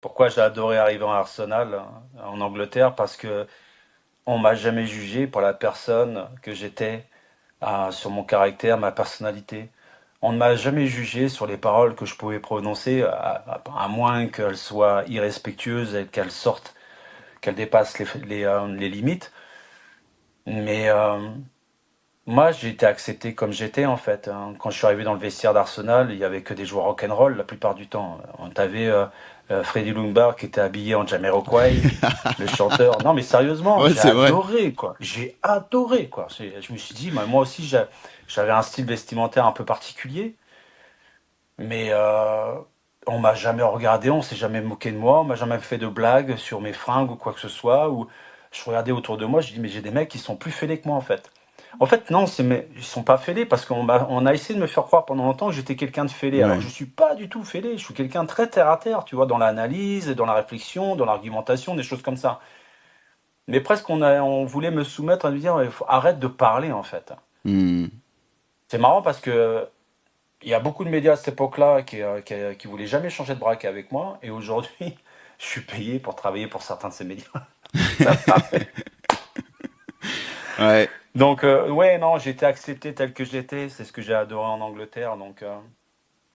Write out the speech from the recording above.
Pourquoi j'ai adoré arriver en Arsenal, en Angleterre? Parce que on m'a jamais jugé pour la personne que j'étais, sur mon caractère, ma personnalité. On ne m'a jamais jugé sur les paroles que je pouvais prononcer, à moins qu'elles soient irrespectueuses et qu'elles sortent, qu'elles dépassent les limites. Mais moi, j'ai été accepté comme j'étais en fait, hein. Quand je suis arrivé dans le vestiaire d'Arsenal, il y avait que des joueurs rock'n'roll la plupart du temps. On avait Freddie Ljungberg qui était habillé en Jamiroquai, le chanteur. Non, mais sérieusement, Ouais, j'ai c'est vrai. adoré quoi. J'ai adoré quoi. Je me suis dit, moi aussi, j'avais un style vestimentaire un peu particulier, mais on m'a jamais regardé, on s'est jamais moqué de moi, on m'a jamais fait de blagues sur mes fringues ou quoi que ce soit. Ou je regardais autour de moi, je dis, mais j'ai des mecs qui sont plus fêlés que moi en fait. En fait, non, ils sont pas fêlés parce on a essayé de me faire croire pendant longtemps que j'étais quelqu'un de fêlé. Alors, Ouais. je suis pas du tout fêlé. Je suis quelqu'un de très terre à terre, tu vois, dans l'analyse, dans la réflexion, dans l'argumentation, des choses comme ça. Mais presque on voulait me soumettre à me dire, arrête de parler en fait. Hmm. C'est marrant parce que il y a beaucoup de médias à cette époque-là qui voulaient jamais changer de braque avec moi, et aujourd'hui, je suis payé pour travailler pour certains de ces médias. Ça m'arrête. Ouais. Donc, ouais, non, j'ai été accepté tel que j'étais. C'est ce que j'ai adoré en Angleterre. Donc,